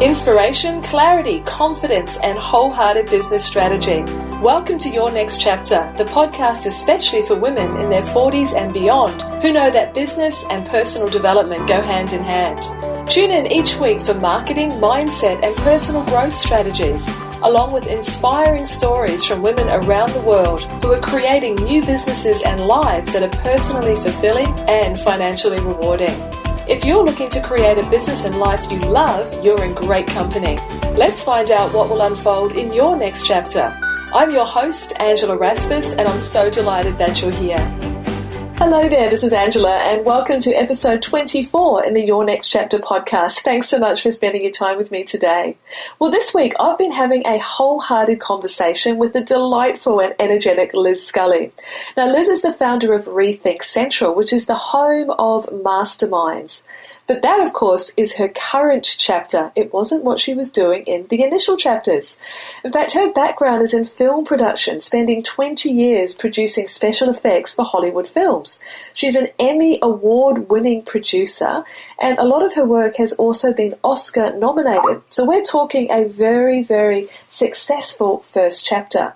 Inspiration, clarity, confidence, and wholehearted business strategy. Welcome to Your Next Chapter, the podcast especially for women in their 40s and beyond who know that business and personal development go hand in hand. Tune in each week for marketing, mindset, and personal growth strategies, along with inspiring stories from women around the world who are creating new businesses and lives that are personally fulfilling and financially rewarding. If you're looking to create a business and life you love, you're in great company. Let's find out what will unfold in your next chapter. I'm your host, Angela Rasmus, and I'm so delighted that you're here. Hello there, this is Angela, and welcome to episode 24 in the Your Next Chapter podcast. Thanks so much for spending your time with me today. Well, this week I've been having a wholehearted conversation with the delightful and energetic Liz Scully. Now, Liz is the founder of Rethink Central, which is the home of Masterminds. But that, of course, is her current chapter. It wasn't what she was doing in the initial chapters. In fact, her background is in film production, spending 20 years producing special effects for Hollywood films. She's an Emmy award-winning producer, and a lot of her work has also been Oscar nominated. So we're talking a very, very successful first chapter.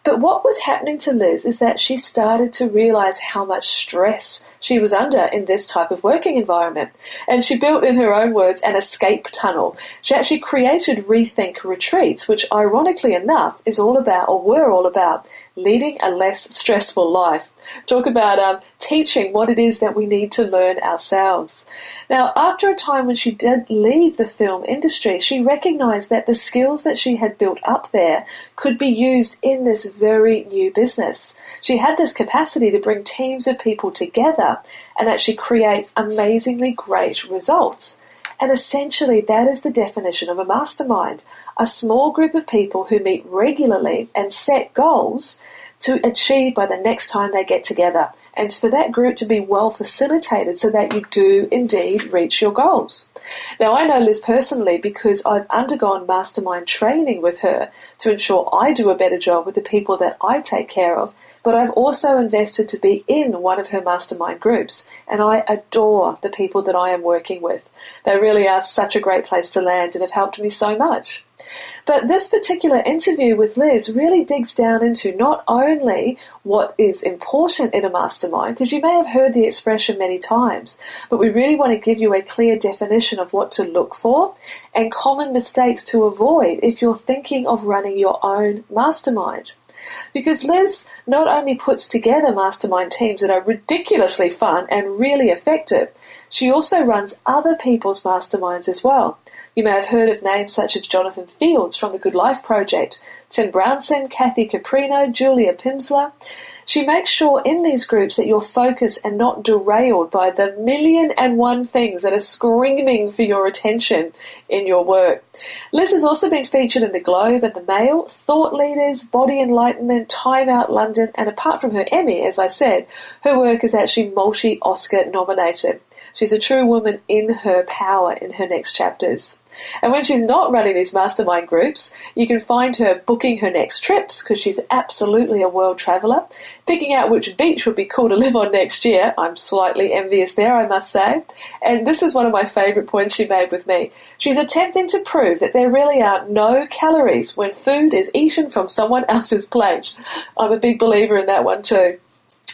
But what was happening to Liz is that she started to realize how much stress she was under in this type of working environment. And she built, in her own words, an escape tunnel. She actually created Rethink Retreats, which ironically enough is all about, or were all about, leading a less stressful life. Talk about teaching what it is that we need to learn ourselves. Now, after a time when she did leave the film industry, she recognized that the skills that she had built up there could be used in this very new business. She had this capacity to bring teams of people together and actually create amazingly great results. And essentially, that is the definition of a mastermind. A small group of people who meet regularly and set goals to achieve by the next time they get together, and for that group to be well facilitated so that you do indeed reach your goals. Now, I know Liz personally because I've undergone mastermind training with her to ensure I do a better job with the people that I take care of, but I've also invested to be in one of her mastermind groups, and I adore the people that I am working with. They really are such a great place to land and have helped me so much. But this particular interview with Liz really digs down into not only what is important in a mastermind, because you may have heard the expression many times, but we really want to give you a clear definition of what to look for and common mistakes to avoid if you're thinking of running your own mastermind. Because Liz not only puts together mastermind teams that are ridiculously fun and really effective, she also runs other people's masterminds as well. You may have heard of names such as Jonathan Fields from the Good Life Project, Tim Brownson, Kathy Caprino, Julia Pimsler. She makes sure in these groups that you're focused and not derailed by the 1,000,001 things that are screaming for your attention in your work. Liz has also been featured in the Globe and the Mail, Thought Leaders, Body Enlightenment, Time Out London, and apart from her Emmy, as I said, her work is actually multi-Oscar nominated. She's a true woman in her power in her next chapters. And when she's not running these mastermind groups, you can find her booking her next trips because she's absolutely a world traveller, picking out which beach would be cool to live on next year. I'm slightly envious there, I must say. And this is one of my favourite points she made with me. She's attempting to prove that there really are no calories when food is eaten from someone else's plate. I'm a big believer in that one too.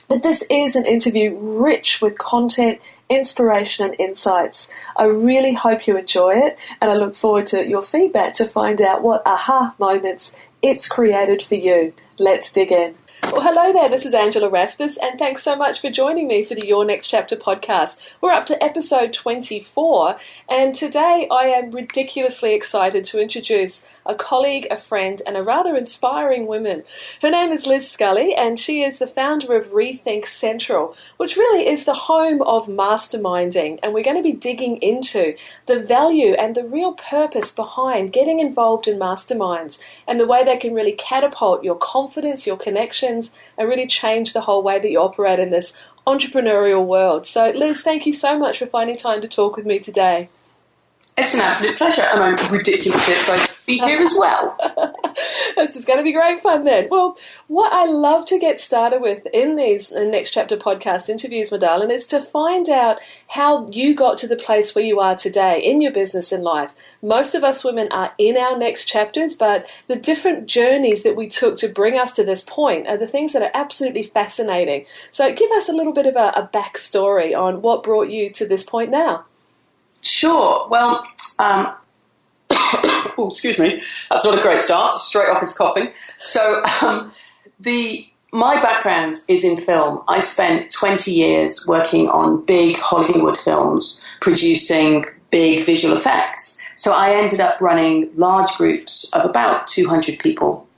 But this is an interview rich with content, inspiration and insights. I really hope you enjoy it, and I look forward to your feedback to find out what aha moments it's created for you. Let's dig in. Well, hello there, this is Angela Rasmus, and thanks so much for joining me for the Your Next Chapter podcast. We're up to episode 24, and today I am ridiculously excited to introduce a colleague, a friend, and a rather inspiring woman. Her name is Liz Scully, and she is the founder of Rethink Central, which really is the home of masterminding, and we're going to be digging into the value and the real purpose behind getting involved in masterminds and the way they can really catapult your confidence, your connections, and really change the whole way that you operate in this entrepreneurial world. So, Liz, thank you so much for finding time to talk with me today. It's an absolute pleasure, and I'm ridiculously excited to be here as well. This is going to be great fun then. Well, what I love to get started with in these Next Chapter podcast interviews, my darling, is to find out how you got to the place where you are today in your business and life. Most of us women are in our next chapters, but the different journeys that we took to bring us to this point are the things that are absolutely fascinating. So give us a little bit of a backstory on what brought you to this point now. Sure. Well, oh, excuse me. That's not a great start. Straight off into coughing. So my background is in film. I spent 20 years working on big Hollywood films, producing big visual effects. So I ended up running large groups of about 200 people,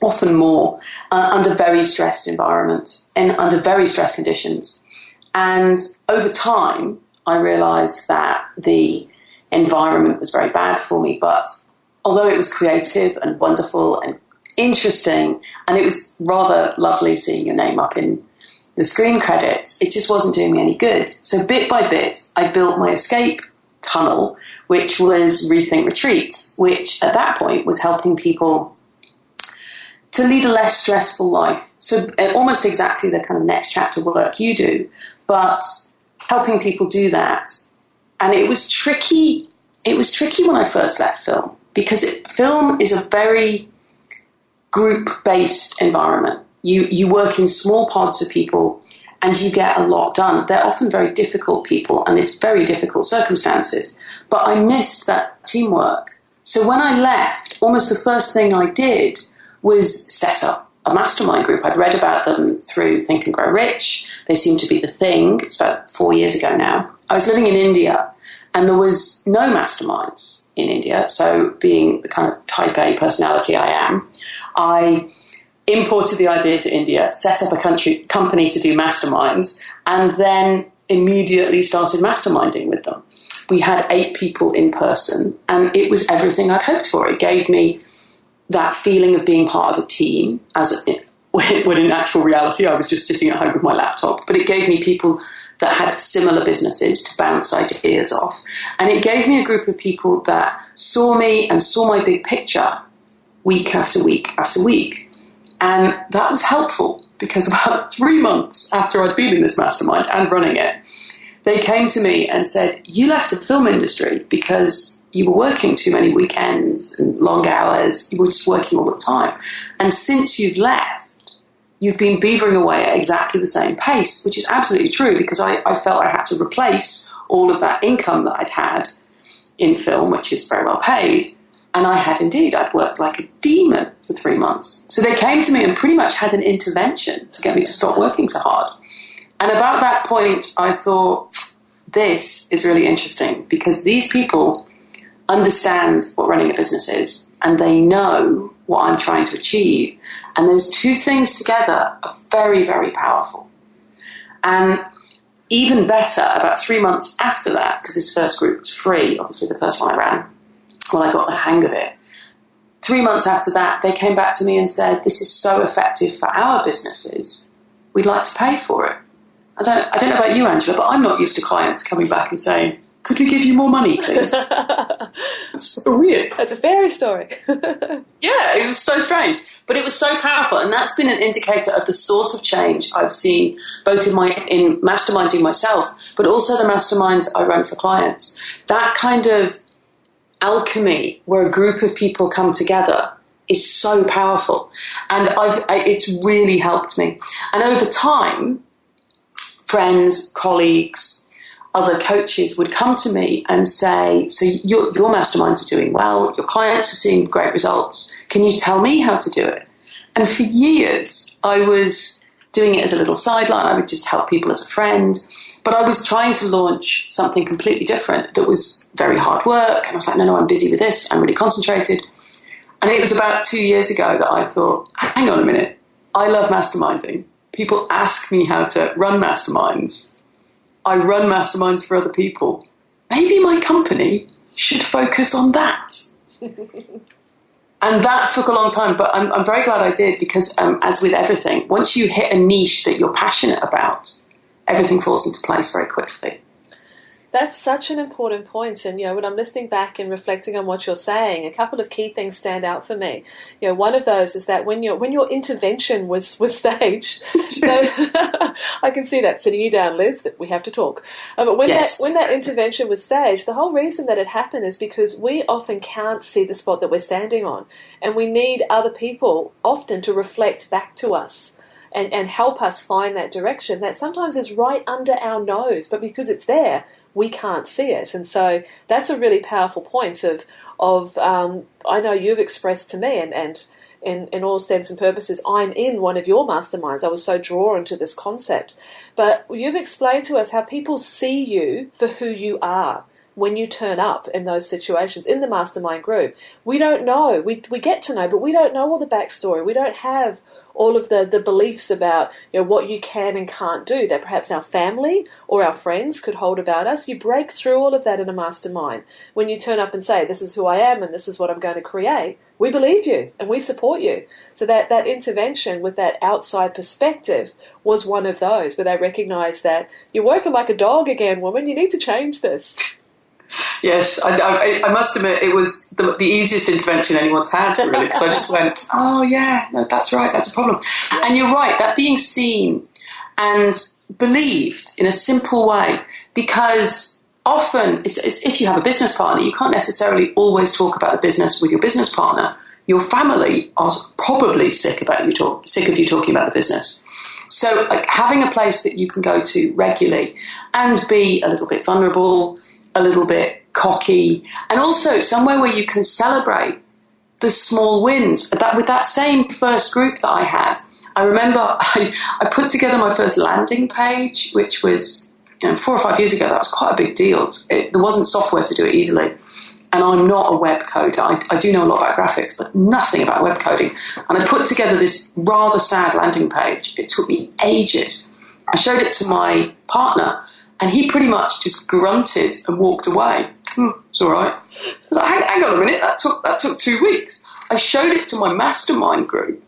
often more, under very stressed environments and under very stressed conditions. And over time, I realised that the environment was very bad for me, but although it was creative and wonderful and interesting, and it was rather lovely seeing your name up in the screen credits, it just wasn't doing me any good. So bit by bit, I built my escape tunnel, which was Rethink Retreats, which at that point was helping people to lead a less stressful life. So almost exactly the kind of next chapter work you do, but helping people do that. And it was tricky. It was tricky when I first left film, because film is a very group-based environment. You work in small pods of people and you get a lot done. They're often very difficult people and it's very difficult circumstances. But I missed that teamwork. So when I left, almost the first thing I did was set up a mastermind group. I'd read about them through Think and Grow Rich. They seem to be the thing. It's about 4 years ago now. I was living in India and there was no masterminds in India. So being the kind of type A personality I am, I imported the idea to India, set up a company to do masterminds, and then immediately started masterminding with them. We had 8 people in person and it was everything I'd hoped for. It gave me that feeling of being part of a team, when in actual reality I was just sitting at home with my laptop. But it gave me people that had similar businesses to bounce ideas off. And it gave me a group of people that saw me and saw my big picture week after week after week. And that was helpful, because about 3 months after I'd been in this mastermind and running it, they came to me and said, "You left the film industry because you were working too many weekends and long hours. You were just working all the time. And since you've left, you've been beavering away at exactly the same pace," which is absolutely true, because I felt I had to replace all of that income that I'd had in film, which is very well paid. And I had indeed. I'd worked like a demon for 3 months. So they came to me and pretty much had an intervention to get me to stop working so hard. And about that point, I thought, this is really interesting, because these people understand what running a business is and they know what I'm trying to achieve. And those two things together are very, very powerful. And even better, about 3 months after that, because this first group was free, obviously the first one I ran, when I got the hang of it, 3 months after that, they came back to me and said, "This is so effective for our businesses. We'd like to pay for it." I don't know about you, Angela, but I'm not used to clients coming back and saying, "Could we give you more money, please?" It's so weird. That's a fairy story. Yeah, it was so strange. But it was so powerful, and that's been an indicator of the sort of change I've seen both in masterminding myself, but also the masterminds I run for clients. That kind of alchemy where a group of people come together is so powerful. And it's really helped me. And over time, friends, colleagues, other coaches would come to me and say, "So your masterminds are doing well, your clients are seeing great results. Can you tell me how to do it?" And for years, I was doing it as a little sideline. I would just help people as a friend. But I was trying to launch something completely different that was very hard work. And I was like, no, I'm busy with this. I'm really concentrated. And it was about 2 years ago that I thought, hang on a minute. I love masterminding. People ask me how to run masterminds. I run masterminds for other people. Maybe my company should focus on that. And that took a long time, but I'm very glad I did, because as with everything, once you hit a niche that you're passionate about, everything falls into place very quickly. That's such an important point. And, when I'm listening back and reflecting on what you're saying, a couple of key things stand out for me. One of those is that when your intervention was staged, I can see that sitting you down, Liz, that we have to talk. But when that intervention was staged, the whole reason that it happened is because we often can't see the spot that we're standing on. And we need other people often to reflect back to us and help us find that direction that sometimes is right under our nose, but because it's there, we can't see it. And so that's a really powerful point of I know you've expressed to me, and in all sense and purposes, I'm in one of your masterminds. I was so drawn to this concept. But you've explained to us how people see you for who you are when you turn up in those situations in the mastermind group. We don't know. We get to know, but we don't know all the backstory. We don't have all of the beliefs about what you can and can't do that perhaps our family or our friends could hold about us. You break through all of that in a mastermind. When you turn up and say, this is who I am and this is what I'm going to create, we believe you and we support you. So that intervention with that outside perspective was one of those where they recognise that you're working like a dog again, woman. You need to change this. Yes, I must admit it was the easiest intervention anyone's had, really, because I just went, oh yeah, no, that's right, that's a problem. Yeah. And you're right, that being seen and believed in a simple way, because often, it's if you have a business partner, you can't necessarily always talk about the business with your business partner. Your family are probably sick of you talking about the business. So like, having a place that you can go to regularly and be a little bit vulnerable, a little bit cocky, and also somewhere where you can celebrate the small wins. With that same first group that I had, I remember I put together my first landing page, which was 4 or 5 years ago. That was quite a big deal. There wasn't software to do it easily, and I'm not a web coder. I do know a lot about graphics, but nothing about web coding. And I put together this rather sad landing page. It took me ages. I showed it to my partner, and he pretty much just grunted and walked away. It's all right. I was like, hang on a minute, that took 2 weeks. I showed it to my mastermind group,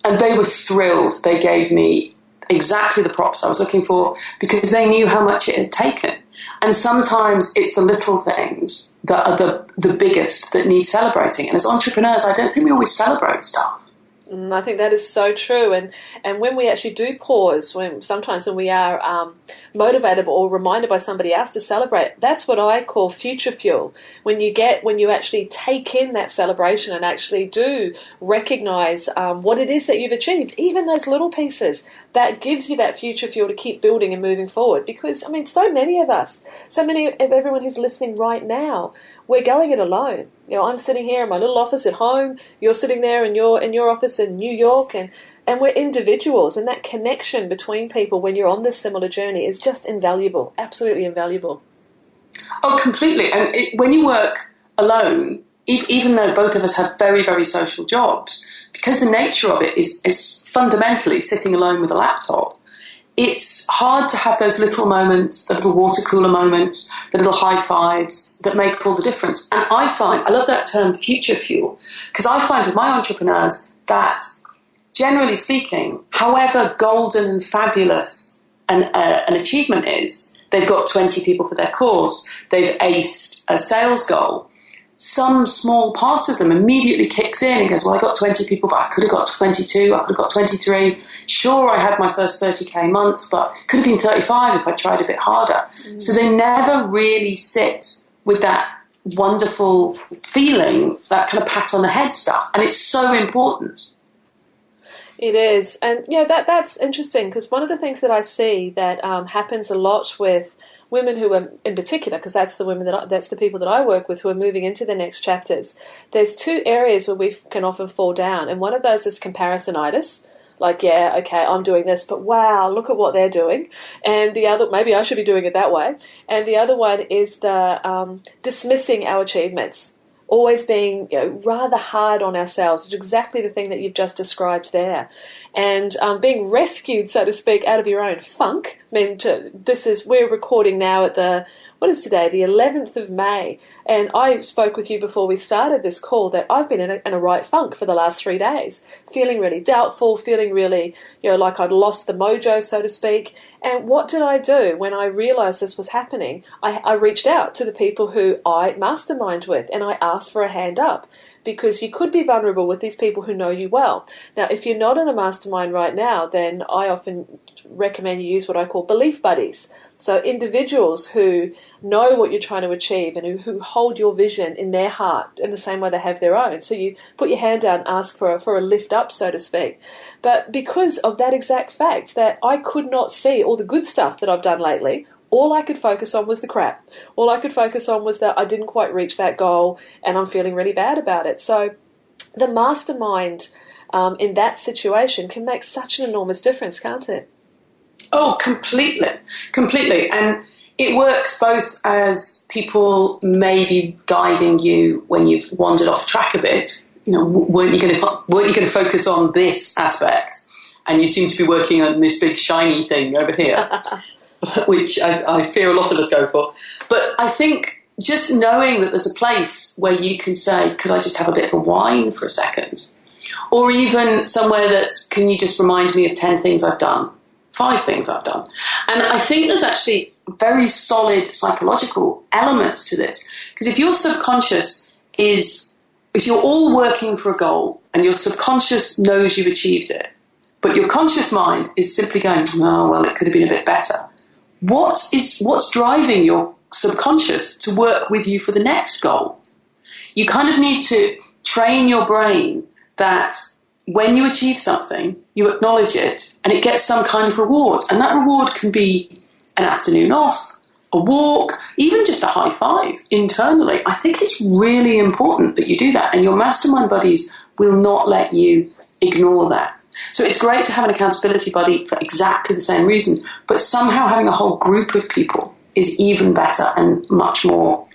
and they were thrilled. They gave me exactly the props I was looking for because they knew how much it had taken. And sometimes it's the little things that are the biggest that need celebrating. And as entrepreneurs, I don't think we always celebrate stuff. I think that is so true, and when we actually do pause, sometimes when we are motivated or reminded by somebody else to celebrate, that's what I call future fuel. When you actually take in that celebration and actually do recognise what it is that you've achieved, even those little pieces, that gives you that future fuel to keep building and moving forward. Because so many of us, so many of everyone who's listening right now, we're going it alone. I'm sitting here in my little office at home. You're sitting there in your office in New York, and we're individuals. And that connection between people when you're on this similar journey is just invaluable, absolutely invaluable. Oh, completely. And when you work alone, even though both of us have very, very social jobs, because the nature of it is fundamentally sitting alone with a laptop, it's hard to have those little moments, the little water cooler moments, the little high fives that make all the difference. And I love that term future fuel, because I find with my entrepreneurs that, generally speaking, however golden and fabulous an achievement is, they've got 20 people for their course, they've aced a sales goal, some small part of them immediately kicks in and goes, well, I got 20 people, but I could have got 22, I could have got 23. Sure, I had my first 30K month, but it could have been 35 if I tried a bit harder. So they never really sit with that wonderful feeling, that kind of pat on the head stuff. And it's so important. It is. And that's interesting, because one of the things that I see that happens a lot with women who are, in particular, because that's the people that I work with who are moving into the next chapters, there's 2 areas where we can often fall down. And one of those is comparisonitis. Like, yeah, okay, I'm doing this, but wow, look at what they're doing. And the other, maybe I should be doing it that way. And the other one is the dismissing our achievements. Always being rather hard on ourselves, which is exactly the thing that you've just described there. And being rescued, so to speak, out of your own funk. I mean, we're recording now at what is today, the 11th of May. And I spoke with you before we started this call that I've been in a right funk for the last 3 days, feeling really doubtful, feeling really, like I'd lost the mojo, so to speak. And what did I do when I realised this was happening? I reached out to the people who I mastermind with, and I asked for a hand up, because you could be vulnerable with these people who know you well. Now, if you're not in a mastermind right now, then I often recommend you use what I call belief buddies. So individuals who know what you're trying to achieve and who hold your vision in their heart in the same way they have their own. So you put your hand out and ask for a lift up, so to speak. But because of that exact fact that I could not see all the good stuff that I've done lately, all I could focus on was the crap. All I could focus on was that I didn't quite reach that goal and I'm feeling really bad about it. So the mastermind in that situation can make such an enormous difference, can't it? Oh, completely. And it works both as people maybe guiding you when you've wandered off track a bit. Weren't you going to focus on this aspect? And you seem to be working on this big shiny thing over here. Which I fear a lot of us go for. But I think just knowing that there's a place where you can say, could I just have a bit of a wine for a second? Or even somewhere can you just remind me of 10 things I've done, 5 things I've done? And I think there's actually very solid psychological elements to this. Because if your subconscious if you're all working for a goal and your subconscious knows you've achieved it, but your conscious mind is simply going, oh, well, it could have been a bit better. What's driving your subconscious to work with you for the next goal? You kind of need to train your brain that when you achieve something, you acknowledge it and it gets some kind of reward. And that reward can be an afternoon off, a walk, even just a high five internally. I think it's really important that you do that. And your mastermind buddies will not let you ignore that. So it's great to have an accountability buddy for exactly the same reason, but somehow having a whole group of people is even better and much more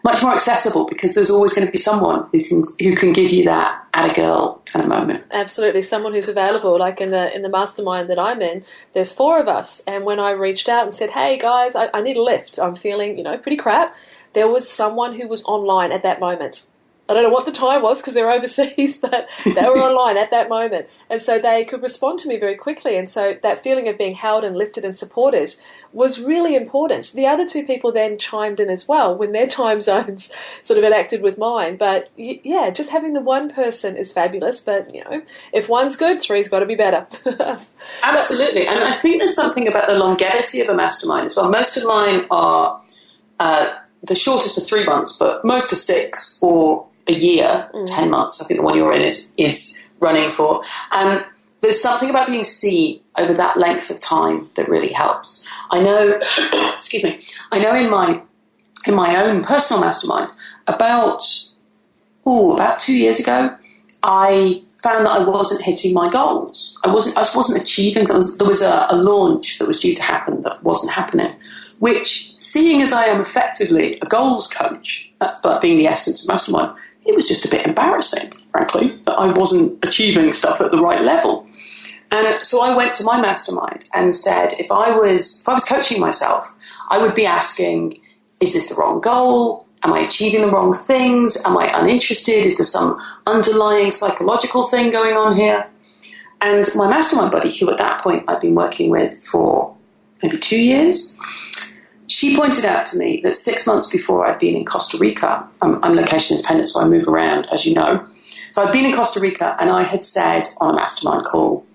accessible, because there's always going to be someone who can give you that at a girl kind of moment. Absolutely, someone who's available. Like in the mastermind that I'm in, there's 4 of us, and when I reached out and said, "Hey guys, I need a lift. I'm feeling pretty crap," there was someone who was online at that moment. I don't know what the time was because they're overseas, but they were online at that moment. And so they could respond to me very quickly. And so that feeling of being held and lifted and supported was really important. The other 2 people then chimed in as well when their time zones sort of enacted with mine. But yeah, just having the one person is fabulous. But, if one's good, 3's got to be better. Absolutely. And I think there's something about the longevity of a mastermind as well. Most of mine are the shortest of 3 months, but most are 6 or a year, 10 months. I think the one you're in is running for. There's something about being seen over that length of time that really helps. I know, excuse me, I know in my own personal mastermind, about 2 years ago, I found that I wasn't hitting my goals. I just wasn't achieving. There was a launch that was due to happen that wasn't happening, which, seeing as I am effectively a goals coach, that being the essence of Mastermind, it was just a bit embarrassing, frankly, that I wasn't achieving stuff at the right level. And so I went to my mastermind and said, if I was coaching myself, I would be asking, is this the wrong goal? Am I achieving the wrong things? Am I uninterested? Is there some underlying psychological thing going on here? And my mastermind buddy, who at that point I'd been working with for maybe 2 years, she pointed out to me that 6 months before I'd been in Costa Rica, I'm location independent, so I move around, as you know. So I'd been in Costa Rica and I had said on a mastermind call,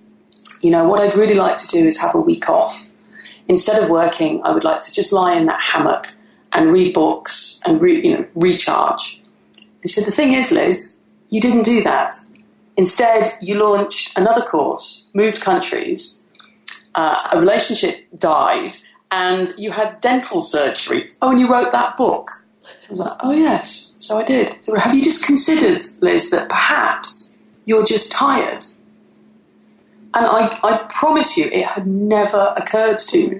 what I'd really like to do is have a week off. Instead of working, I would like to just lie in that hammock and read books and recharge. And she said, the thing is, Liz, you didn't do that. Instead, you launched another course, moved countries, a relationship died, and you had dental surgery. Oh, and you wrote that book. I was like, oh, yes, so I did. So have you just considered, Liz, that perhaps you're just tired? And I promise you, it had never occurred to me.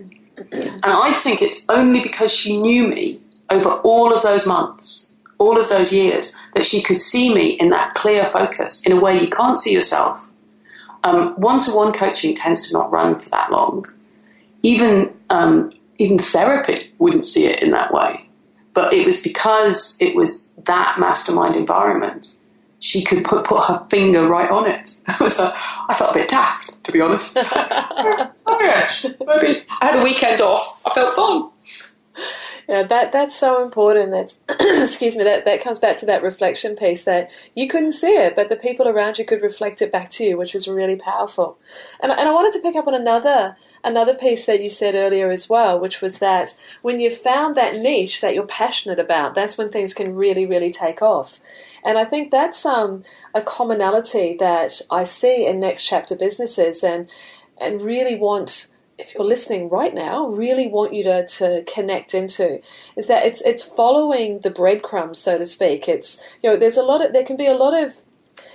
And I think it's only because she knew me over all of those months, all of those years, that she could see me in that clear focus in a way you can't see yourself. One-to-one coaching tends to not run for that long. Even even therapy wouldn't see it in that way. But it was because it was that mastermind environment. She could put her finger right on it. I felt a bit daft, to be honest. Maybe I had a weekend off. I felt fun. Yeah, that's so important. That's excuse me. That comes back to that reflection piece, that you couldn't see it, but the people around you could reflect it back to you, which is really powerful. And I wanted to pick up on another piece that you said earlier as well, which was that when you've found that niche that you're passionate about, that's when things can really, really take off. And I think that's a commonality that I see in next chapter businesses, and really want, if you're listening right now, really want you to connect into, is that it's following the breadcrumbs, so to speak. It's, there can be a lot of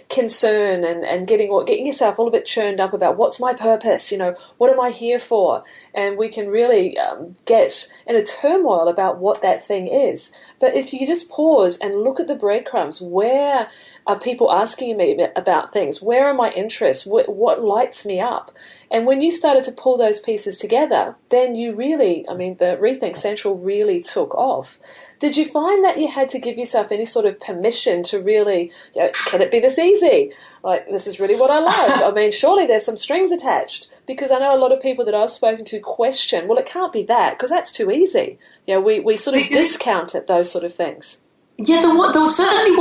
concern and getting yourself a little bit churned up about what's my purpose, what am I here for? And we can really get in a turmoil about what that thing is. But if you just pause and look at the breadcrumbs, where are people asking me about things? Where are my interests? What lights me up? And when you started to pull those pieces together, then you really, the Rethink Central really took off. Did you find that you had to give yourself any sort of permission to really, can it be this easy? Like, this is really what I love. Surely there's some strings attached. Because I know a lot of people that I've spoken to question, well, it can't be that, because that's too easy. We sort of discounted those sort of things. Yeah, there certainly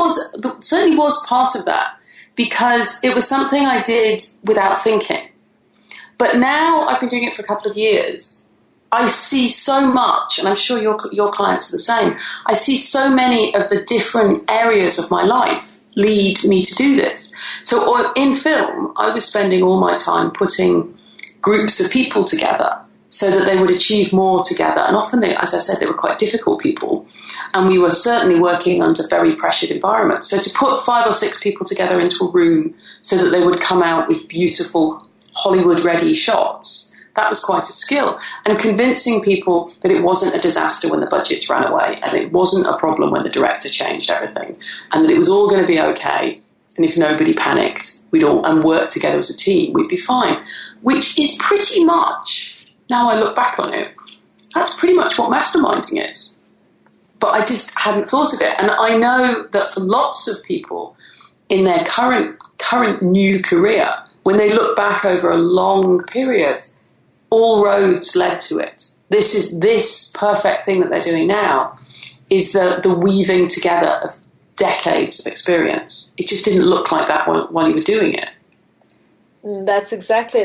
was part of that, because it was something I did without thinking. But now I've been doing it for a couple of years. I see so much, and I'm sure your clients are the same. I see so many of the different areas of my life lead me to do this. So in film, I was spending all my time putting groups of people together so that they would achieve more together. And often, as I said, they were quite difficult people. And we were certainly working under very pressured environments. So to put 5 or 6 people together into a room so that they would come out with beautiful Hollywood-ready shots, that was quite a skill. And convincing people that it wasn't a disaster when the budgets ran away, and it wasn't a problem when the director changed everything, and that it was all going to be okay. And if nobody panicked, we'd all and worked together as a team, we'd be fine. Which is pretty much, now I look back on it, that's pretty much what masterminding is. But I just hadn't thought of it. And I know that for lots of people in their current new career, when they look back over a long period, all roads led to it. This perfect thing that they're doing now is the weaving together of decades of experience. It just didn't look like that while you were doing it. That's exactly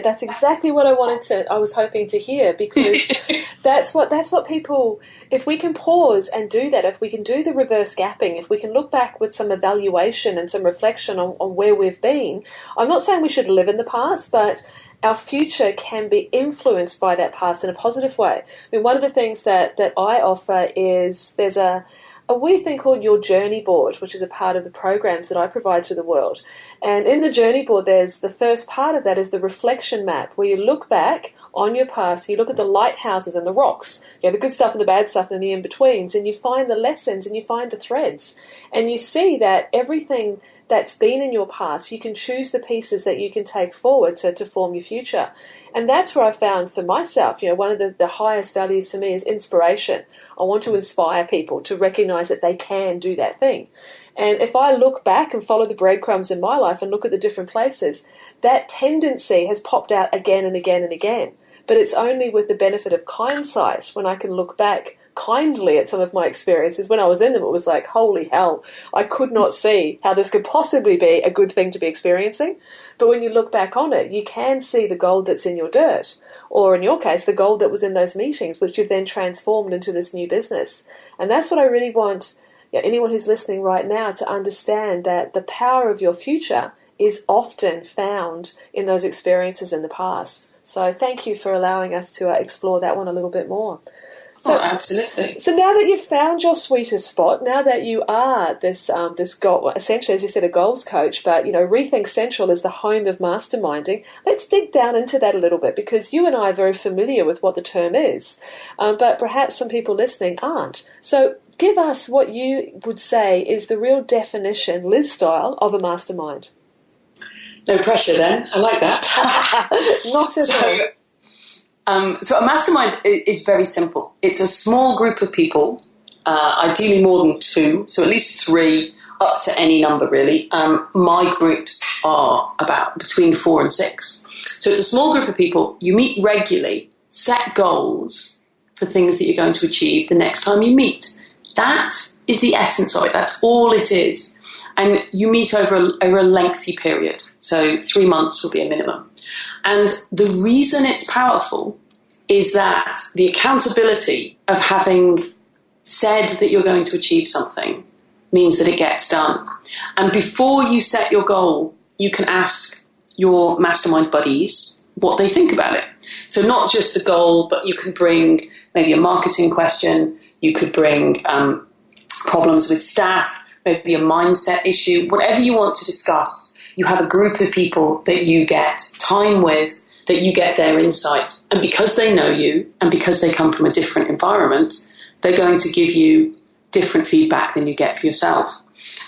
what I was hoping to hear, because that's what people, if we can pause and do that, if we can do the reverse gapping, if we can look back with some evaluation and some reflection on where we've been. I'm not saying we should live in the past, but our future can be influenced by that past in a positive way. One of the things that I offer is there's a wee thing called your journey board, which is a part of the programs that I provide to the world. And in the journey board, there's the first part of that is the reflection map, where you look back on your past, you look at the lighthouses and the rocks, the good stuff and the bad stuff and the in-betweens, and you find the lessons and you find the threads. And you see that everything that's been in your past, you can choose the pieces that you can take forward to form your future. And that's where I found for myself, one of the highest values for me is inspiration. I want to inspire people to recognize that they can do that thing. And if I look back and follow the breadcrumbs in my life and look at the different places, that tendency has popped out again and again and again. But it's only with the benefit of hindsight when I can look back kindly at some of my experiences. When I was in them, it was like, holy hell, I could not see how this could possibly be a good thing to be experiencing. But when you look back on it, you can see the gold that's in your dirt, or in your case, the gold that was in those meetings, which you've then transformed into this new business. And that's what I really want anyone who's listening right now to understand, that the power of your future is often found in those experiences in the past. So thank you for allowing us to explore that one a little bit more. So, absolutely. So now that you've found your sweetest spot, now that you are this goal, essentially, as you said, a goals coach, but Rethink Central is the home of masterminding. Let's dig down into that a little bit, because you and I are very familiar with what the term is, but perhaps some people listening aren't. So give us what you would say is the real definition, Liz style, of a mastermind. No pressure then. I like that. Not at all. So a mastermind is very simple. It's a small group of people, ideally more than two, so at least three, up to any number really. My groups are about between 4 and 6. So it's a small group of people. You meet regularly, set goals for things that you're going to achieve the next time you meet. That is the essence of it. That's all it is. And you meet over a lengthy period. So 3 months will be a minimum. And the reason it's powerful is that the accountability of having said that you're going to achieve something means that it gets done. And before you set your goal, you can ask your mastermind buddies what they think about it. So not just the goal, but you can bring maybe a marketing question, you could bring problems with staff, maybe a mindset issue, whatever you want to discuss. You have a group of people that you get time with, that you get their insight. And because they know you and because they come from a different environment, they're going to give you different feedback than you get for yourself.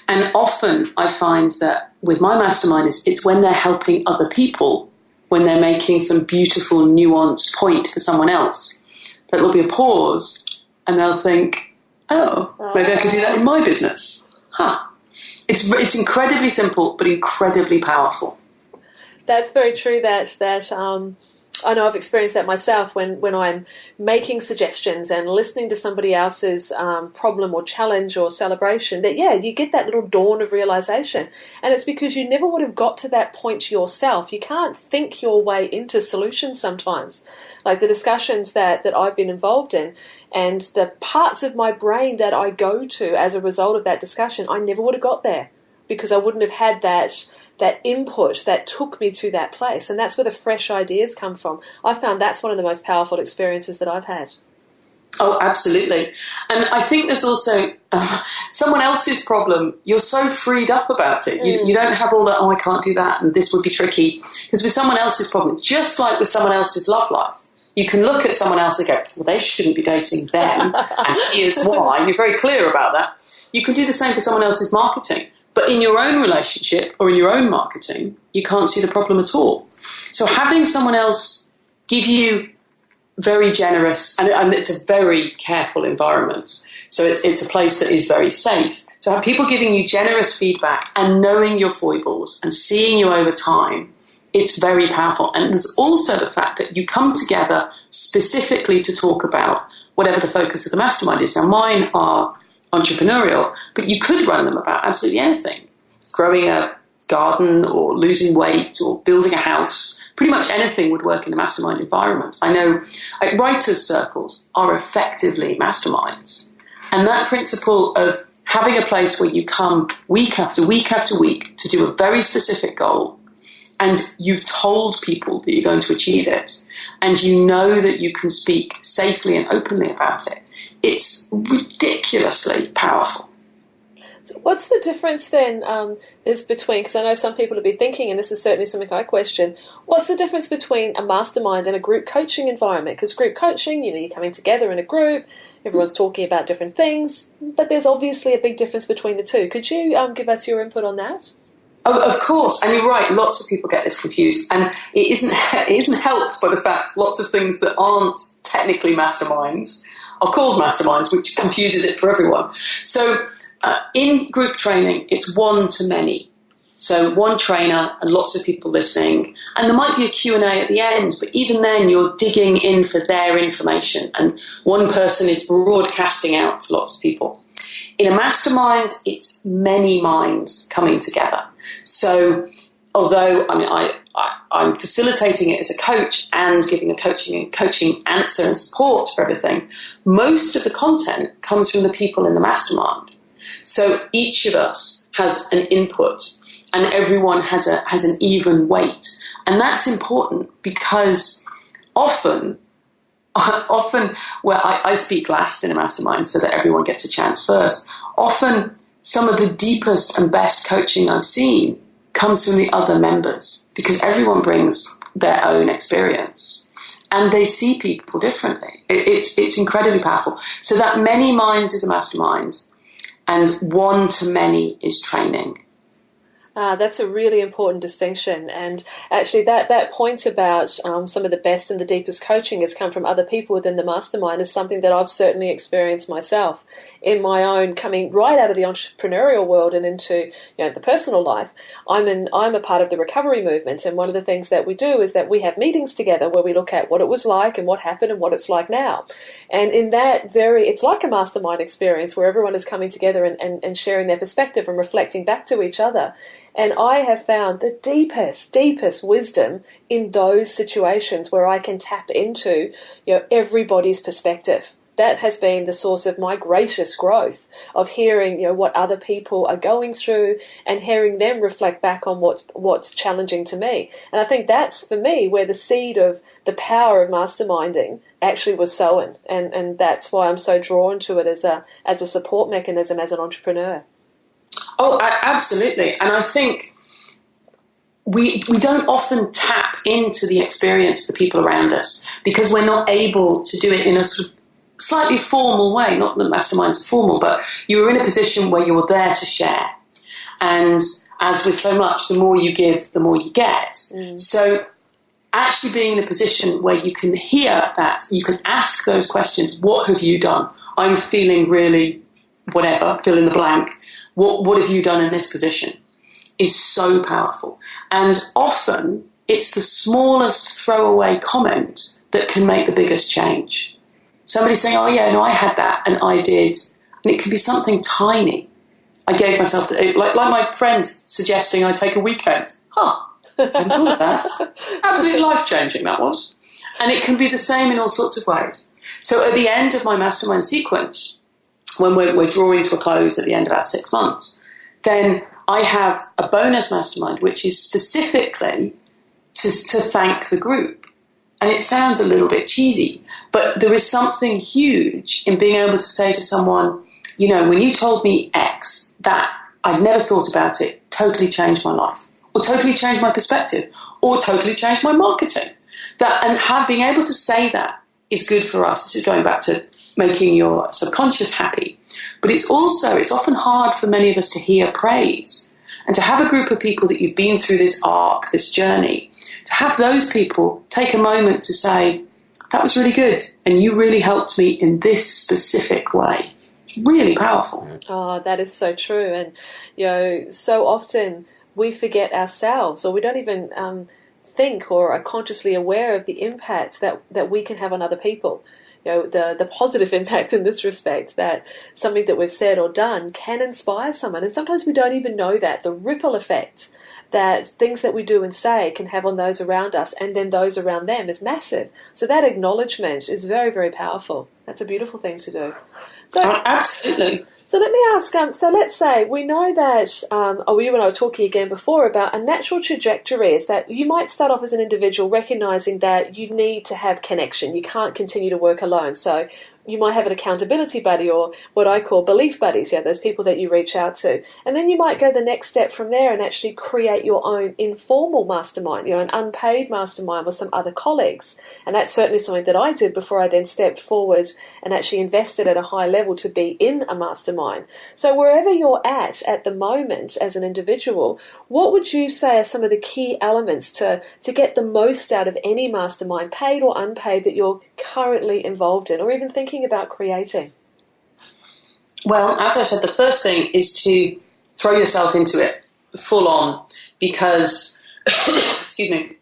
And often I find that with my mastermind, it's when they're helping other people, when they're making some beautiful, nuanced point for someone else, that there'll be a pause and they'll think, oh, maybe I could do that in my business. It's incredibly simple, but incredibly powerful. That's very true. That I know I've experienced that myself when I'm making suggestions and listening to somebody else's problem or challenge or celebration, that, you get that little dawn of realization. And it's because you never would have got to that point yourself. You can't think your way into solutions sometimes. Like the discussions that I've been involved in and the parts of my brain that I go to as a result of that discussion, I never would have got there because I wouldn't have had that input that took me to that place. And that's where the fresh ideas come from. I found that's one of the most powerful experiences that I've had. Oh, absolutely. And I think there's also someone else's problem. You're so freed up about it. You don't have all that, I can't do that, and this would be tricky. Because with someone else's problem, just like with someone else's love life, you can look at someone else and go, well, they shouldn't be dating them, and here's why. And you're very clear about that. You can do the same for someone else's marketing. But in your own relationship or in your own marketing, you can't see the problem at all. So having someone else give you very generous, and it's a very careful environment. So it's a place that is very safe. So have people giving you generous feedback and knowing your foibles and seeing you over time, it's very powerful. And there's also the fact that you come together specifically to talk about whatever the focus of the mastermind is. Now, mine are entrepreneurial, but you could run them about absolutely anything. Growing a garden or losing weight or building a house, pretty much anything would work in a mastermind environment. I know writers' circles are effectively masterminds. And that principle of having a place where you come week after week after week to do a very specific goal, and you've told people that you're going to achieve it, and you know that you can speak safely and openly about it, it's ridiculously powerful. So what's the difference then is between, because I know some people will be thinking, and this is certainly something I question, what's the difference between a mastermind and a group coaching environment? Because group coaching, you're coming together in a group, everyone's talking about different things, but there's obviously a big difference between the two. Could you give us your input on that? Oh, of course, and you're right, lots of people get this confused, and it isn't helped by the fact lots of things that aren't technically masterminds are called masterminds, which confuses it for everyone. So in group training, it's one to many. So one trainer and lots of people listening, and there might be a Q&A at the end, but even then you're digging in for their information, and one person is broadcasting out to lots of people. In a mastermind, it's many minds coming together. So although I'm facilitating it as a coach and giving a coaching answer and support for everything, most of the content comes from the people in the mastermind. So each of us has an input, and everyone has an even weight, and that's important because often where I speak last in a mastermind so that everyone gets a chance first. Often some of the deepest and best coaching I've seen comes from the other members because everyone brings their own experience and they see people differently. It's incredibly powerful. So that many minds is a mastermind and one to many is training. That's a really important distinction. And actually that point about some of the best and the deepest coaching has come from other people within the mastermind is something that I've certainly experienced myself in my own coming right out of the entrepreneurial world and into the personal life. I'm a part of the recovery movement, and one of the things that we do is that we have meetings together where we look at what it was like and what happened and what it's like now. And in that it's like a mastermind experience where everyone is coming together and sharing their perspective and reflecting back to each other. And I have found the deepest wisdom in those situations where I can tap into, everybody's perspective. That has been the source of my greatest growth, of hearing, what other people are going through and hearing them reflect back on what's challenging to me. And I think that's, for me, where the seed of the power of masterminding actually was sown. And that's why I'm so drawn to it as a support mechanism as an entrepreneur. Oh, absolutely. And I think we don't often tap into the experience of the people around us because we're not able to do it in a sort of slightly formal way. Not that masterminds are formal, but you're in a position where you're there to share. And as with so much, the more you give, the more you get. Mm. So actually being in a position where you can hear that, you can ask those questions. What have you done? I'm feeling really whatever, fill in the blank. What have you done in this position is so powerful. And often it's the smallest throwaway comment that can make the biggest change. Somebody saying, oh yeah, no, I had that and I did. And it can be something tiny. I gave myself, like my friends suggesting I take a weekend. I hadn't thought of that. Absolutely life-changing that was. And it can be the same in all sorts of ways. So at the end of my mastermind sequence, when we're drawing to a close at the end of our 6 months, then I have a bonus mastermind, which is specifically to thank the group. And it sounds a little bit cheesy, but there is something huge in being able to say to someone, when you told me X, that I'd never thought about it, totally changed my life, or totally changed my perspective, or totally changed my marketing. Being able to say that is good for us. This is going back to making your subconscious happy. But it's often hard for many of us to hear praise. And to have a group of people that you've been through this arc, this journey, to have those people take a moment to say, that was really good, and you really helped me in this specific way. It's really powerful. Oh, that is so true. And, so often we forget ourselves, or we don't even think or are consciously aware of the impact that we can have on other people. The positive impact in this respect, that something that we've said or done can inspire someone. And sometimes we don't even know that. The ripple effect that things that we do and say can have on those around us and then those around them is massive. So that acknowledgement is very, very powerful. That's a beautiful thing to do. So, absolutely. So let me ask, so let's say we know that, you and I were talking again before about a natural trajectory is that you might start off as an individual recognizing that you need to have connection. You can't continue to work alone. So you might have an accountability buddy or what I call belief buddies, those people that you reach out to. And then you might go the next step from there and actually create your own informal mastermind, an unpaid mastermind with some other colleagues. And that's certainly something that I did before I then stepped forward and actually invested at a high level to be in a mastermind. So wherever you're at the moment as an individual, what would you say are some of the key elements to get the most out of any mastermind, paid or unpaid, that you're currently involved in or even thinking about creating? Well, as I said, the first thing is to throw yourself into it full on, because excuse me,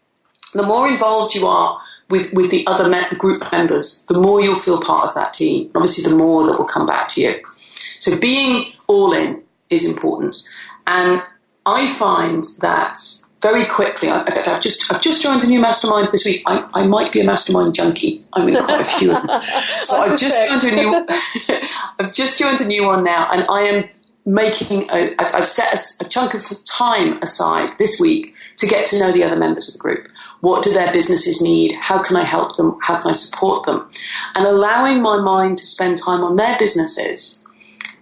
the more involved you are with the other group members, the more you'll feel part of that team. Obviously, the more that will come back to you. So being all in is important. And I find that very quickly, I've just joined a new mastermind this week. I might be a mastermind junkie. I'm in quite a few of them. So I've just joined a new one now, and I am I've set a chunk of time aside this week to get to know the other members of the group. What do their businesses need? How can I help them? How can I support them? And allowing my mind to spend time on their businesses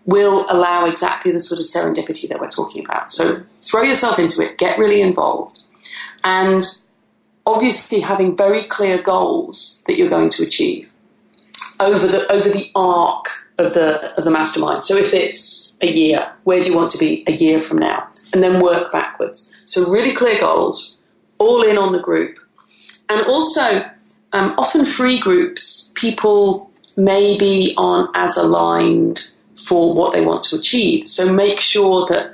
will allow exactly the sort of serendipity that we're talking about. So throw yourself into it, get really involved, and obviously having very clear goals that you're going to achieve over the arc of the mastermind. So if it's a year, where do you want to be a year from now? and then work backwards. So really clear goals, all in on the group. And also, often free groups, people maybe aren't as aligned for what they want to achieve. So make sure that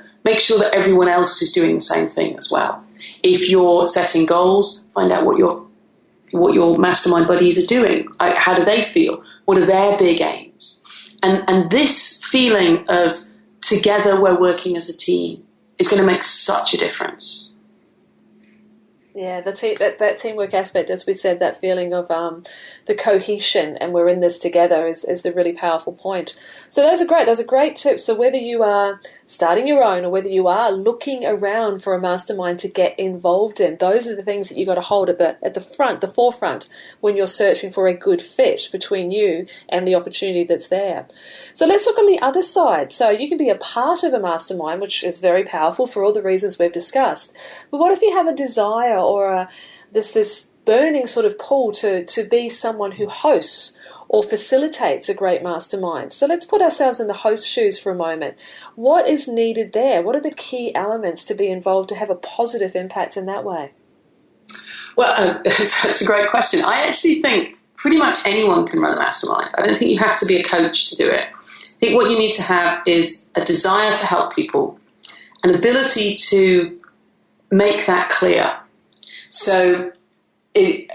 everyone else is doing the same thing as well. If you're setting goals, find out what your mastermind buddies are doing. How do they feel? What are their big aims? And this feeling of together we're working as a team is going to make such a difference. Yeah, that teamwork aspect, as we said, that feeling of the cohesion and we're in this together is the really powerful point. So those are great tips. So whether you are starting your own or whether you are looking around for a mastermind to get involved in, those are the things that you got to hold at the forefront when you're searching for a good fit between you and the opportunity that's there. So let's look on the other side. So you can be a part of a mastermind, which is very powerful for all the reasons we've discussed. But what if you have a desire or this burning sort of pull to be someone who hosts or facilitates a great mastermind? So let's put ourselves in the host shoes for a moment. What is needed there? What are the key elements to be involved to have a positive impact in that way? Well, it's a great question. I actually think pretty much anyone can run a mastermind. I don't think you have to be a coach to do it. I think what you need to have is a desire to help people, an ability to make that clear. So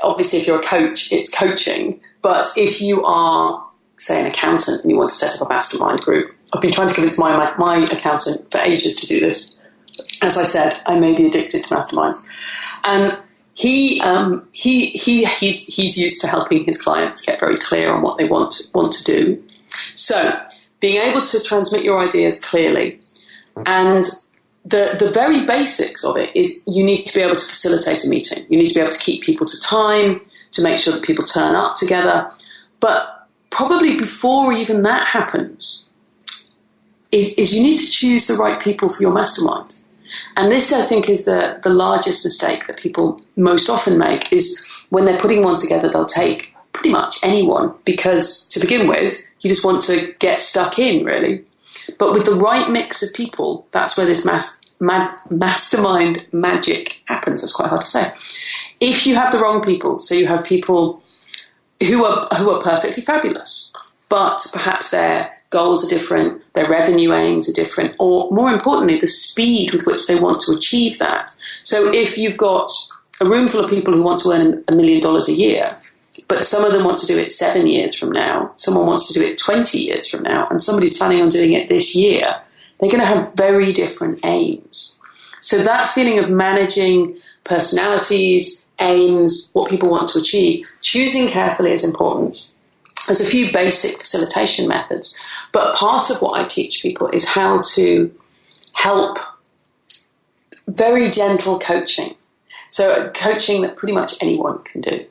obviously if you're a coach, it's coaching. But if you are, say, an accountant and you want to set up a mastermind group, I've been trying to convince my accountant for ages to do this. As I said, I may be addicted to masterminds. And he's used to helping his clients get very clear on what they want to do. So being able to transmit your ideas clearly, and the very basics of it is you need to be able to facilitate a meeting. You need to be able to keep people to time, to make sure that people turn up together. But probably before even that happens is you need to choose the right people for your mastermind. And this, I think, is the largest mistake that people most often make, is when they're putting one together, they'll take pretty much anyone because, to begin with, you just want to get stuck in, really. But with the right mix of people, that's where this mastermind magic happens. It's quite hard to say. If you have the wrong people, so you have people who are perfectly fabulous, but perhaps their goals are different, their revenue aims are different, or more importantly, the speed with which they want to achieve that. So if you've got a room full of people who want to earn $1 million a year, but some of them want to do it 7 years from now, someone wants to do it 20 years from now, and somebody's planning on doing it this year, they're going to have very different aims. So that feeling of managing personalities, aims, what people want to achieve, choosing carefully is important. There's a few basic facilitation methods, but part of what I teach people is how to help very gentle coaching. So coaching that pretty much anyone can do.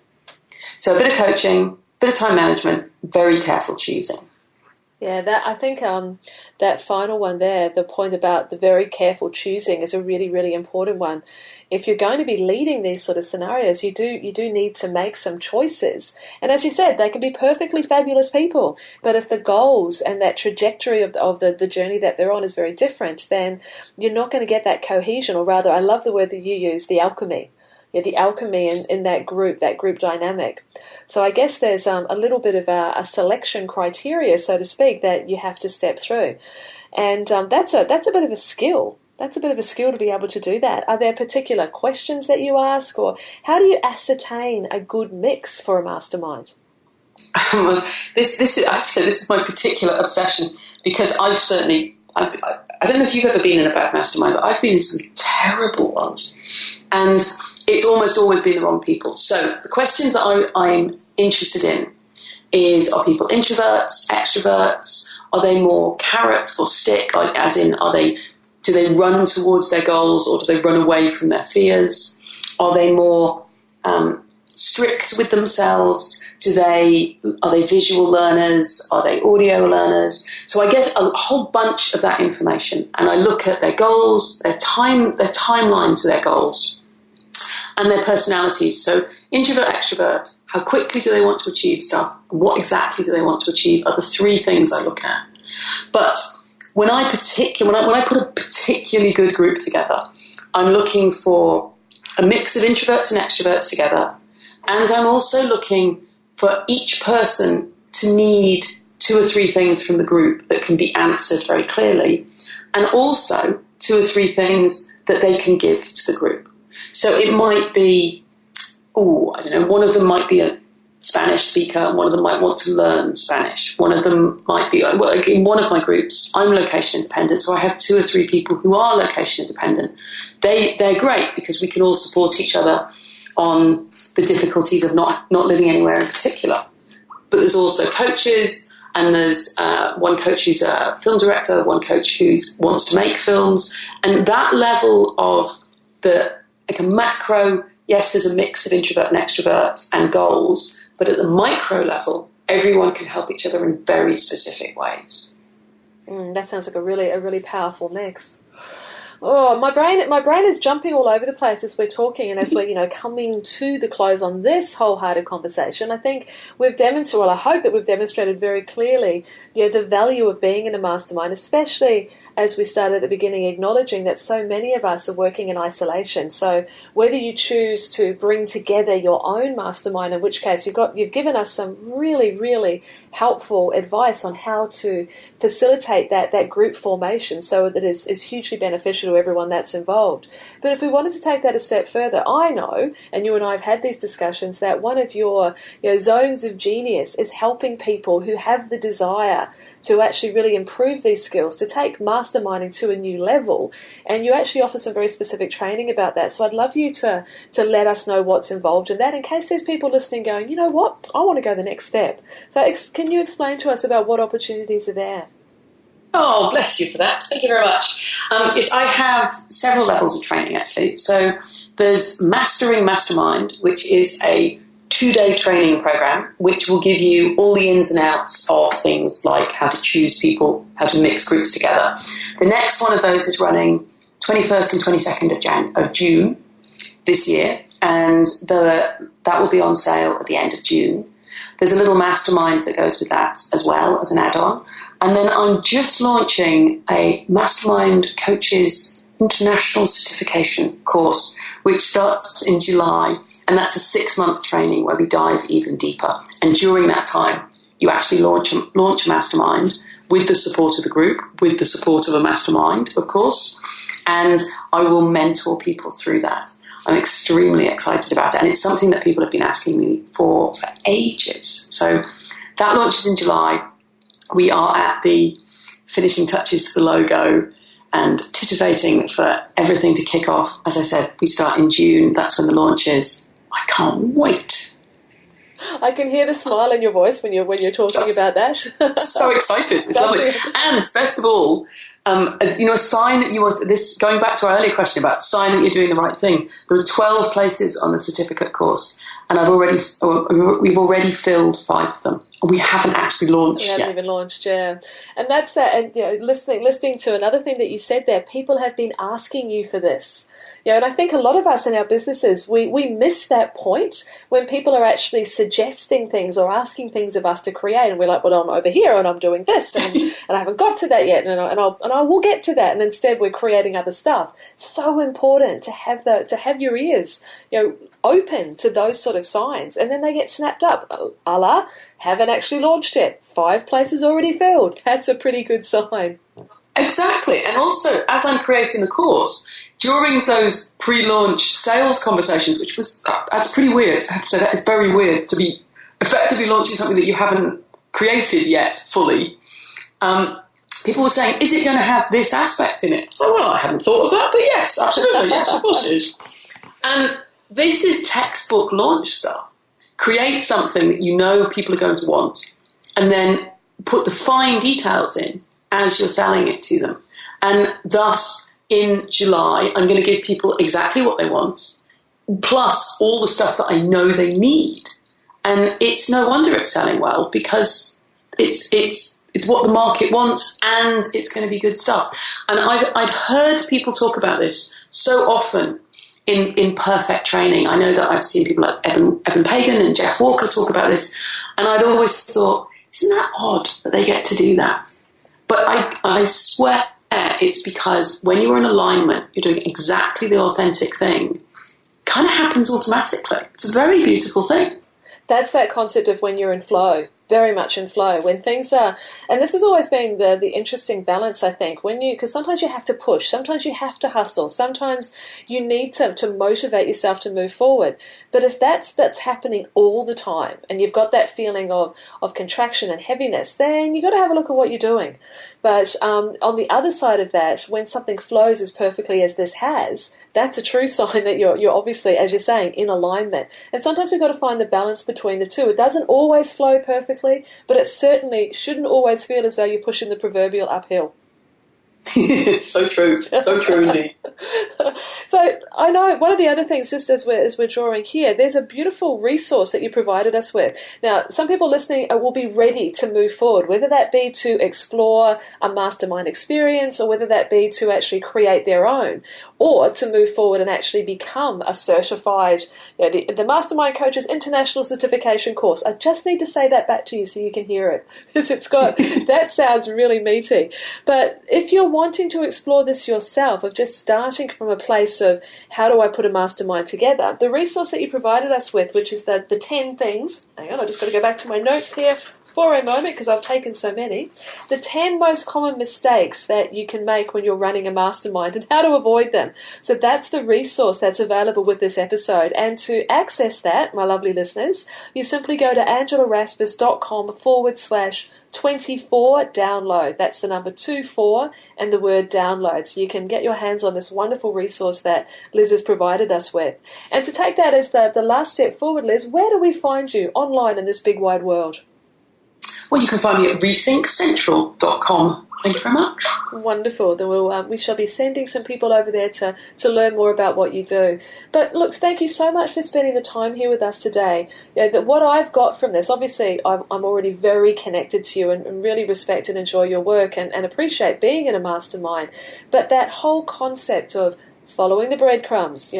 So a bit of coaching, a bit of time management, very careful choosing. Yeah, I think that final one there, the point about the very careful choosing, is a really, really important one. If you're going to be leading these sort of scenarios, you do need to make some choices. And as you said, they can be perfectly fabulous people, but if the goals and that trajectory of the journey that they're on is very different, then you're not going to get that cohesion, or rather, I love the word that you use, the alchemy. Yeah, the alchemy in that group dynamic. So I guess there's a little bit of a selection criteria, so to speak, that you have to step through. And that's a bit of a skill. That's a bit of a skill to be able to do that. Are there particular questions that you ask, or how do you ascertain a good mix for a mastermind? This is my particular obsession, because I don't know if you've ever been in a bad mastermind, but I've been in some terrible ones. And it's almost always been the wrong people. So the questions that I'm interested in is, are people introverts, extroverts? Are they more carrot or stick? Like, as in, do they run towards their goals, or do they run away from their fears? Are they more strict with themselves? Are they visual learners? Are they audio learners? So I get a whole bunch of that information, and I look at their goals, their timeline to their goals, and their personalities. So introvert, extrovert, how quickly do they want to achieve stuff, and what exactly do they want to achieve are the three things I look at. But when I put a particularly good group together, I'm looking for a mix of introverts and extroverts together, and I'm also looking for each person to need 2 or 3 things from the group that can be answered very clearly, and also 2 or 3 things that they can give to the group. So it might be, I don't know, one of them might be a Spanish speaker, and one of them might want to learn Spanish. One of them might be, in one of my groups, I'm location independent, so I have 2 or 3 people who are location independent. They're great because we can all support each other on the difficulties of not living anywhere in particular. But there's also coaches, and there's one coach who's a film director, one coach who wants to make films, and that level of a macro, yes, there's a mix of introvert and extrovert and goals, but at the micro level, everyone can help each other in very specific ways. That sounds like a really powerful mix. Oh, my brain is jumping all over the place as we're talking, and as we're, coming to the close on this wholehearted conversation. I think we've demonstrated, well, I hope that we've demonstrated very clearly, the value of being in a mastermind, especially as we started at the beginning, acknowledging that so many of us are working in isolation. So whether you choose to bring together your own mastermind, in which case you've given us some really helpful advice on how to facilitate that group formation so that is hugely beneficial to everyone that's involved. But if we wanted to take that a step further, I know, and you and I have had these discussions, that one of your zones of genius is helping people who have the desire to actually really improve these skills, to take masterminding to a new level. And you actually offer some very specific training about that. So I'd love you to let us know what's involved in that, in case there's people listening going, you know what, I want to go the next step. So can you explain to us about what opportunities are there? Oh, bless you for that. Thank you very much. I have several levels of training, actually. So there's Mastering Mastermind, which is a 2-day training program, which will give you all the ins and outs of things like how to choose people, how to mix groups together. The next one of those is running 21st and 22nd of June this year, and that will be on sale at the end of June. There's a little mastermind that goes with that as well as an add-on. And then I'm just launching a Mastermind Coaches International Certification course, which starts in July. And that's a 6-month training where we dive even deeper. And during that time, you actually launch a mastermind with the support of the group, with the support of a mastermind, of course. And I will mentor people through that. I'm extremely excited about it. And it's something that people have been asking me for ages. So that launches in July. We are at the finishing touches to the logo and titivating for everything to kick off. As I said, we start in June. That's when the launch is. I can't wait. I can hear the smile in your voice when you're talking about that. So excited. It's lovely. And best of all, a sign that you are this. Going back to our earlier question about sign that you're doing the right thing. There are 12 places on the certificate course, and we've already filled 5 of them. We haven't actually launched yet. We haven't even launched, yeah. And that's that. And listening to another thing that you said there, people have been asking you for this. And I think a lot of us in our businesses, we miss that point when people are actually suggesting things or asking things of us to create, and we're like, well, I'm over here and I'm doing this, and I haven't got to that yet, and I will get to that. And instead, we're creating other stuff. So important to have your ears, open to those sort of signs, and then they get snapped up. A la, haven't actually launched yet. 5 places already filled. That's a pretty good sign. Exactly. And also, as I'm creating the course, during those pre-launch sales conversations, which was, that's pretty weird. I have to say that it's very weird to be effectively launching something that you haven't created yet fully. People were saying, is it going to have this aspect in it? So, well, I hadn't thought of that, but yes, absolutely, yes, of course it is. And this is textbook launch stuff. Create something that you know people are going to want, and then put the fine details in as you're selling it to them. And thus, in July, I'm going to give people exactly what they want, plus all the stuff that I know they need. And it's no wonder it's selling well, because it's what the market wants, and it's going to be good stuff. And I'd heard people talk about this so often in perfect training. I know that I've seen people like Evan Pagan and Jeff Walker talk about this, and I'd always thought, isn't that odd that they get to do that? But And I swear it's because when you're in alignment, you're doing exactly the authentic thing. It kind of happens automatically. It's a very beautiful thing. That's that concept of when you're in flow, very much in flow. When things are, and this has always been the interesting balance, I think, because sometimes you have to push, sometimes you have to hustle, sometimes you need to motivate yourself to move forward. But if that's happening all the time, and you've got that feeling of contraction and heaviness, then you've got to have a look at what you're doing. But on the other side of that, when something flows as perfectly as this has, that's a true sign that you're obviously, as you're saying, in alignment. And sometimes we've got to find the balance between the two. It doesn't always flow perfectly, but it certainly shouldn't always feel as though you're pushing the proverbial uphill. So true indeed. So I know one of the other things, just as we're drawing here, there's a beautiful resource that you provided us with. Now, some people listening will be ready to move forward, whether that be to explore a mastermind experience or whether that be to actually create their own, or to move forward and actually become a certified, the Mastermind Coaches International Certification course. I just need to say that back to you so you can hear it, because it's got, that sounds really meaty. But if you're wanting to explore this yourself, of just starting from a place of how do I put a mastermind together, the resource that you provided us with, which is the 10 things, hang on, I've just got to go back to my notes here for a moment because I've taken so many, the 10 most common mistakes that you can make when you're running a mastermind and how to avoid them. So that's the resource that's available with this episode. And to access that, my lovely listeners, you simply go to angelaraspas.com/24 download. That's the number 24 and the word download. So you can get your hands on this wonderful resource that Liz has provided us with. And to take that as the last step forward, Liz, where do we find you online in this big wide world? Well, you can find me at rethinkcentral.com. Thank you very much. Wonderful. Then we shall be sending some people over there to learn more about what you do. But look, thank you so much for spending the time here with us today. That what I've got from this, obviously I'm already very connected to you and really respect and enjoy your work and appreciate being in a mastermind. But that whole concept of following the breadcrumbs,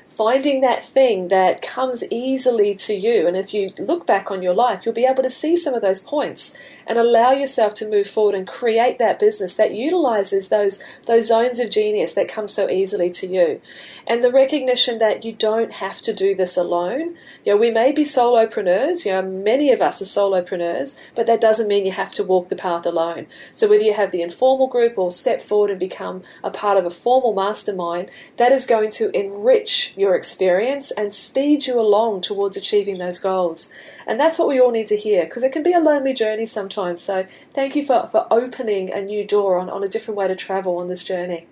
finding that thing that comes easily to you. And if you look back on your life, you'll be able to see some of those points and allow yourself to move forward and create that business that utilizes those zones of genius that come so easily to you. And the recognition that you don't have to do this alone. We may be solopreneurs, many of us are solopreneurs, but that doesn't mean you have to walk the path alone. So whether you have the informal group or step forward and become a part of a formal mastermind, that is going to enrich your experience and speed you along towards achieving those goals. And that's what we all need to hear, because it can be a lonely journey sometimes. So thank you for opening a new door on a different way to travel on this journey.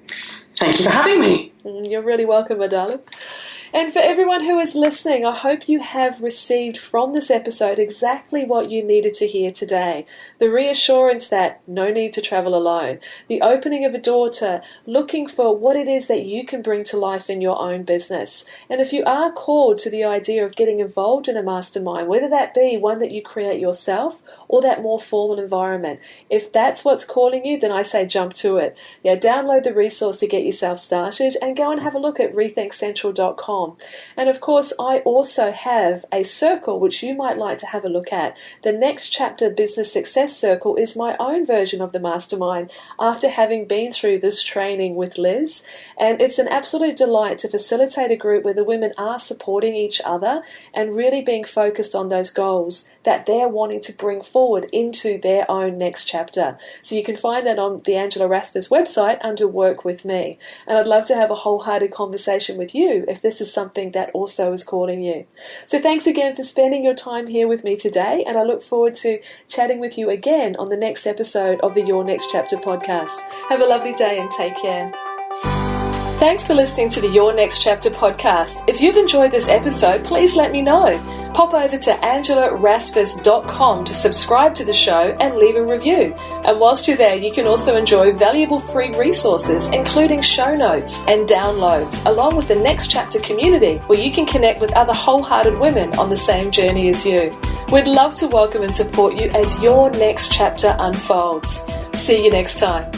Thank you for having me. You're really welcome, my darling. And for everyone who is listening, I hope you have received from this episode exactly what you needed to hear today. The reassurance that no need to travel alone. The opening of a door to looking for what it is that you can bring to life in your own business. And if you are called to the idea of getting involved in a mastermind, whether that be one that you create yourself or that more formal environment, if that's what's calling you, then I say jump to it. Download the resource to get yourself started and go and have a look at rethinkcentral.com. And of course, I also have a circle which you might like to have a look at. The Next Chapter Business Success Circle is my own version of the mastermind after having been through this training with Liz. And it's an absolute delight to facilitate a group where the women are supporting each other and really being focused on those goals that they're wanting to bring forward into their own next chapter. So you can find that on the Angela Raspas website under Work With Me. And I'd love to have a wholehearted conversation with you if this is something that also is calling you. So thanks again for spending your time here with me today, and I look forward to chatting with you again on the next episode of the Your Next Chapter podcast. Have a lovely day and take care. Thanks for listening to the Your Next Chapter podcast. If you've enjoyed this episode, please let me know. Pop over to angelaraspas.com to subscribe to the show and leave a review. And whilst you're there, you can also enjoy valuable free resources, including show notes and downloads, along with the Next Chapter community, where you can connect with other wholehearted women on the same journey as you. We'd love to welcome and support you as your next chapter unfolds. See you next time.